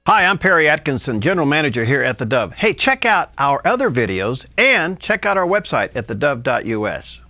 Hi, I'm Perry Atkinson, General Manager here at theDove. Hey, check out our other videos and check out our website at theDove.us.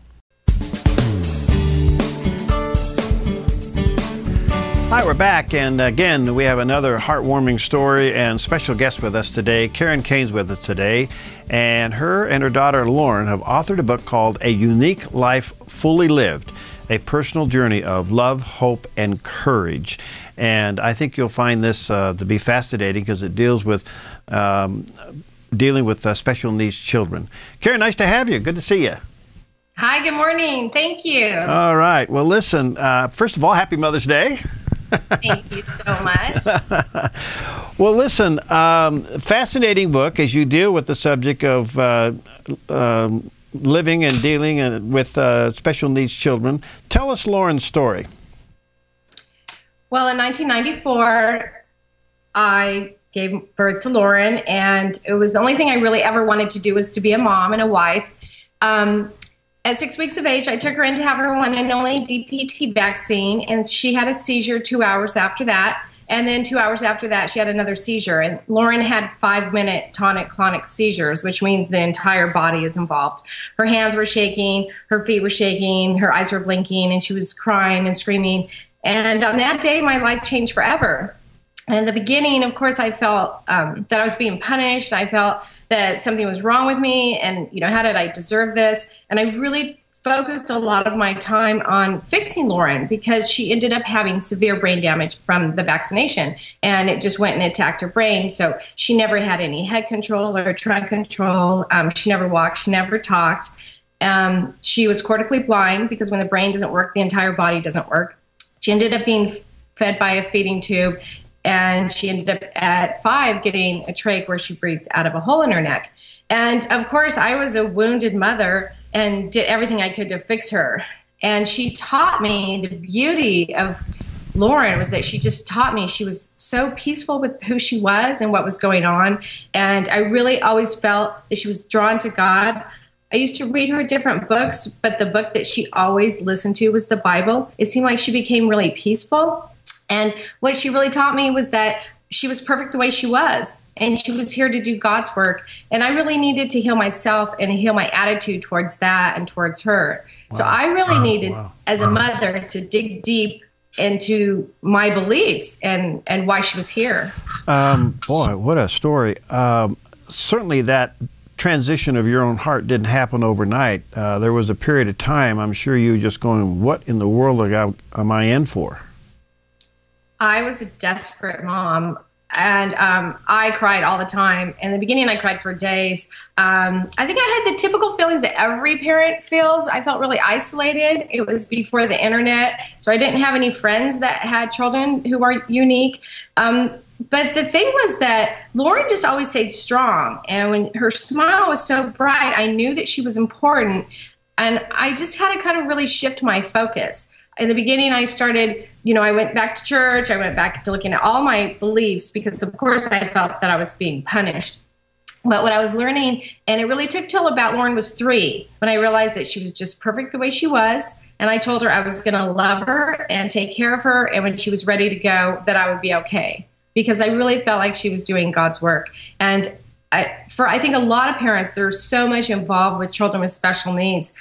Hi, we're back, and again, we have another heartwarming story and special guest with us today. Kain's with us today, and her daughter Lauren have authored a book called A Unique Life Fully Lived, a personal journey of love, hope, and courage. And I think you'll find this to be fascinating because it deals with dealing with special needs children. Kain, nice to have you. Good to see you. Hi, good morning. Thank you. All right. Well, listen, first of all, happy Mother's Day. Thank you so much. Well, listen, fascinating book as you deal with the subject of living and dealing with special needs children. Tell us Lauren's story. Well, in 1994, I gave birth to Lauren, and it was the only thing I really ever wanted to do was to be a mom and a wife. At 6 weeks of age, I took her in to have her one and only DPT vaccine, and she had a seizure 2 hours after that. And then 2 hours after that, she had another seizure. And Lauren had 5-minute tonic-clonic seizures, which means the entire body is involved. Her hands were shaking, her feet were shaking, her eyes were blinking, and she was crying and screaming. And on that day, my life changed forever. And in the beginning, of course, I felt that I was being punished. I felt that something was wrong with me, and how did I deserve this? And I really focused a lot of my time on fixing Lauren because she ended up having severe brain damage from the vaccination, and it just went and attacked her brain. So she never had any head control or trunk control. She never walked. She never talked. She was cortically blind because when the brain doesn't work, the entire body doesn't work. She ended up being fed by a feeding tube, and she ended up at 5 getting a trach where she breathed out of a hole in her neck. And of course, I was a wounded mother and did everything I could to fix her. And she taught me the beauty of Lauren was that she just taught me she was so peaceful with who she was and what was going on. And I really always felt that she was drawn to God. I used to read her different books, but the book that she always listened to was the Bible. It seemed like she became really peaceful. And what she really taught me was that she was perfect the way she was, and she was here to do God's work. And I really needed to heal myself and heal my attitude towards that and towards her. Wow. So I really needed, as a mother, to dig deep into my beliefs and why she was here. Boy, what a story. Certainly that transition of your own heart didn't happen overnight. There was a period of time, I'm sure you were just going, what in the world am I in for? I was a desperate mom, and I cried all the time. In the beginning, I cried for days. I think I had the typical feelings that every parent feels. I felt really isolated. It was before the internet, so I didn't have any friends that had children who are unique. But the thing was that Lauren just always stayed strong, and when her smile was so bright, I knew that she was important, and I just had to kind of really shift my focus. In the beginning, I started, I went back to church. I went back to looking at all my beliefs because, of course, I felt that I was being punished. But what I was learning, and it really took till about Lauren was 3, when I realized that she was just perfect the way she was. And I told her I was going to love her and take care of her. And when she was ready to go, that I would be okay. Because I really felt like she was doing God's work. And I think a lot of parents, there's so much involved with children with special needs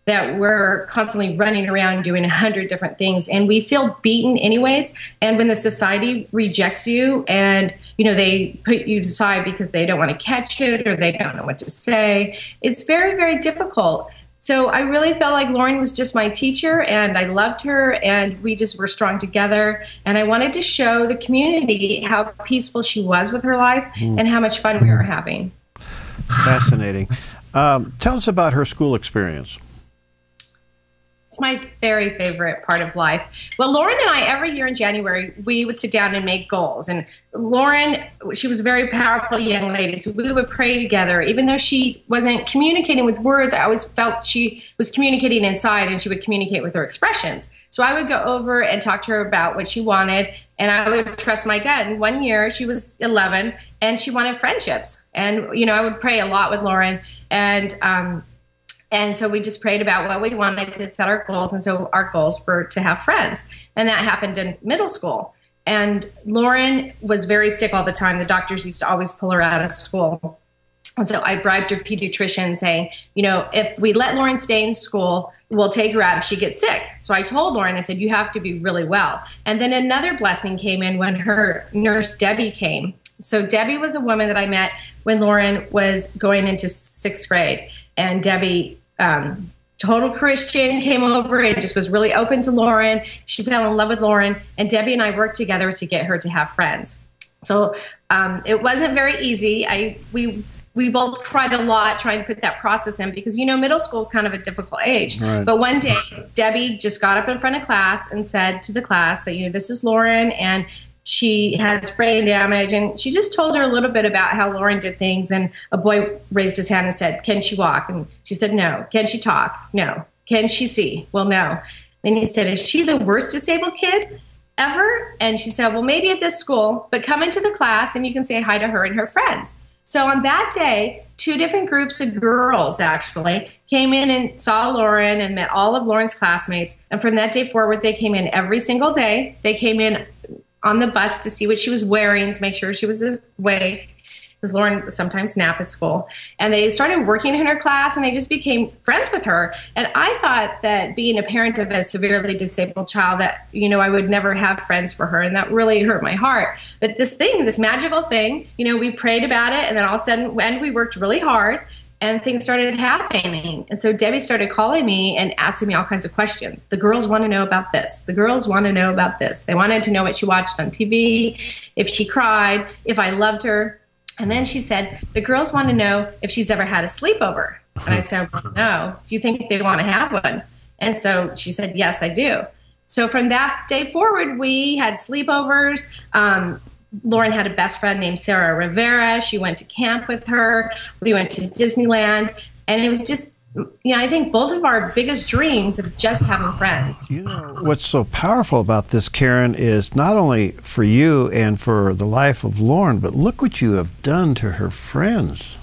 that we're constantly running around doing 100 different things, and we feel beaten anyways. And when the society rejects you and, they put you aside because they don't want to catch it or they don't know what to say, it's very, very difficult. So I really felt like Lauren was just my teacher, and I loved her, and we just were strong together. And I wanted to show the community how peaceful she was with her life and how much fun we were having. Fascinating. Tell us about her school experience. It's my very favorite part of life. Well, Lauren and I, every year in January, we would sit down and make goals. And Lauren, she was a very powerful young lady, so we would pray together. Even though she wasn't communicating with words, I always felt she was communicating inside, and she would communicate with her expressions. So I would go over and talk to her about what she wanted, and I would trust my gut. And one year, she was 11, and she wanted friendships. And, I would pray a lot with Lauren, and so we just prayed about what we wanted to set our goals. And so our goals were to have friends. And that happened in middle school. And Lauren was very sick all the time. The doctors used to always pull her out of school. And so I bribed her pediatrician saying, you know, if we let Lauren stay in school, we'll take her out if she gets sick. So I told Lauren, I said, you have to be really well. And then another blessing came in when her nurse, Debbie, came. So Debbie was a woman that I met when Lauren was going into 6th grade. And Debbie, total Christian, came over and just was really open to Lauren. She fell in love with Lauren. And Debbie and I worked together to get her to have friends. So it wasn't very easy. We both cried a lot trying to put that process in because, you know, middle school is kind of a difficult age. Right. But one day, Debbie just got up in front of class and said to the class that, you know, this is Lauren and she has brain damage. And she just told her a little bit about how Lauren did things. And a boy raised his hand and said, can she walk? And she said, no. Can she talk? No. Can she see? Well, no. Then he said, is she the worst disabled kid ever? And she said, well, maybe at this school, but come into the class and you can say hi to her and her friends. So on that day, 2 different groups of girls actually came in and saw Lauren and met all of Lauren's classmates. And from that day forward, they came in every single day. They came in on the bus to see what she was wearing, to make sure she was awake, because Lauren would sometimes nap at school. And they started working in her class, and they just became friends with her. And I thought that being a parent of a severely disabled child, that, you know, I would never have friends for her, and that really hurt my heart. But this magical thing, you know, we prayed about it, and then all of a sudden, and we worked really hard, and things started happening. And so Debbie started calling me and asking me all kinds of questions. The girls want to know about this. The girls want to know about this. They wanted to know what she watched on TV, if she cried, if I loved her. And then she said, the girls want to know if she's ever had a sleepover. And I said, well, no. Do you think they want to have one? And so she said, yes, I do. So from that day forward, we had sleepovers. Lauren had a best friend named Sarah Rivera. She went to camp with her. We went to Disneyland. And it was just, you know, I think both of our biggest dreams of just having friends. You know, what's so powerful about this, Karen, is not only for you and for the life of Lauren, but look what you have done to her friends.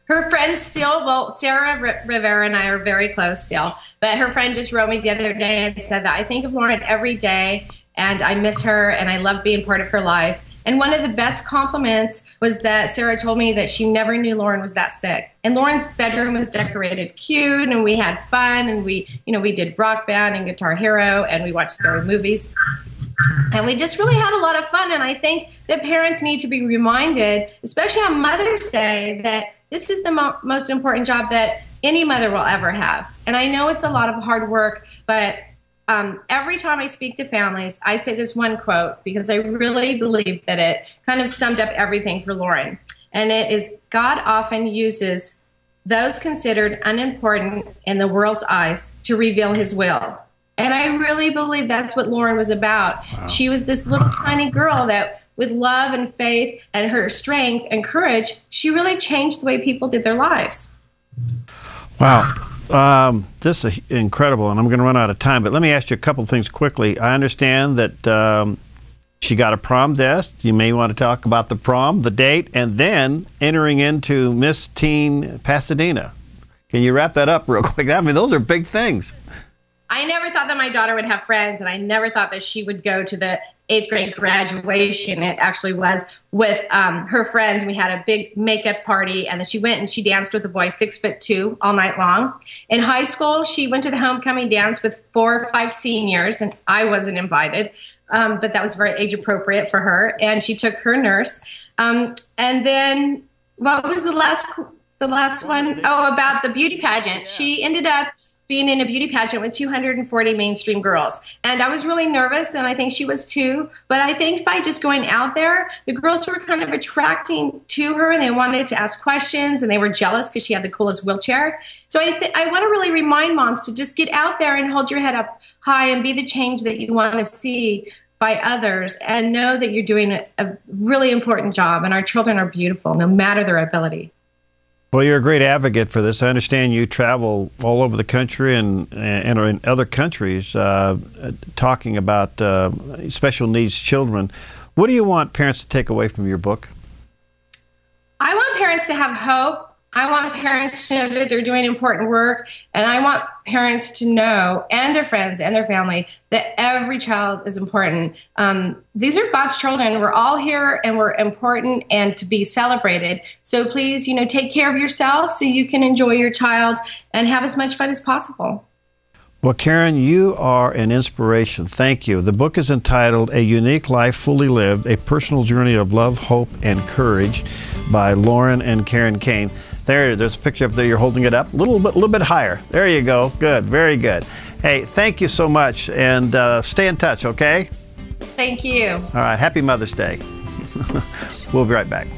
Her friends still, well, Sarah Rivera and I are very close still, but her friend just wrote me the other day and said that I think of Lauren every day, and I miss her, and I love being part of her life. And one of the best compliments was that Sarah told me that she never knew Lauren was that sick. And Lauren's bedroom was decorated cute, and we had fun, and we did Rock Band and Guitar Hero, and we watched scary movies. And we just really had a lot of fun. And I think that parents need to be reminded, especially on Mother's Day, that this is the most important job that any mother will ever have. And I know it's a lot of hard work, but every time I speak to families, I say this one quote because I really believe that it kind of summed up everything for Lauren. And it is, God often uses those considered unimportant in the world's eyes to reveal his will. And I really believe that's what Lauren was about. Wow. She was this little tiny girl that with love and faith and her strength and courage, she really changed the way people did their lives. Wow. This is incredible, and I'm going to run out of time, but let me ask you a couple of things quickly. I understand that she got a prom dress. You may want to talk about the prom, the date, and then entering into Miss Teen Pasadena. Can you wrap that up real quick? I mean, those are big things. I never thought that my daughter would have friends, and I never thought that she would go to the 8th grade graduation. It actually was with her friends. We had a big makeup party, and then she went and she danced with a boy 6'2" all night long. In high school, she went to the homecoming dance with 4 or 5 seniors, and I wasn't invited, but that was very age appropriate for her. And she took her nurse. And then what was the last one? Oh, about the beauty pageant. She ended up being in a beauty pageant with 240 mainstream girls. And I was really nervous, and I think she was too. But I think by just going out there, the girls were kind of attracting to her, and they wanted to ask questions, and they were jealous because she had the coolest wheelchair. So I want to really remind moms to just get out there and hold your head up high and be the change that you want to see by others, and know that you're doing a really important job, and our children are beautiful, no matter their ability. Well, you're a great advocate for this. I understand you travel all over the country and are in other countries talking about special needs children. What do you want parents to take away from your book? I want parents to have hope. I want parents to know that they're doing important work, and I want parents to know, and their friends and their family, that every child is important. These are God's children. We're all here, and we're important and to be celebrated. So please, take care of yourself so you can enjoy your child and have as much fun as possible. Well, Karen, you are an inspiration. Thank you. The book is entitled A Unique Life Fully Lived, A Personal Journey of Love, Hope, and Courage by Lauren and Karen Kain. There's a picture up there. You're holding it up a little bit higher. There you go. Good. Very good. Hey, thank you so much, and stay in touch, okay? Thank you. All right. Happy Mother's Day. We'll be right back.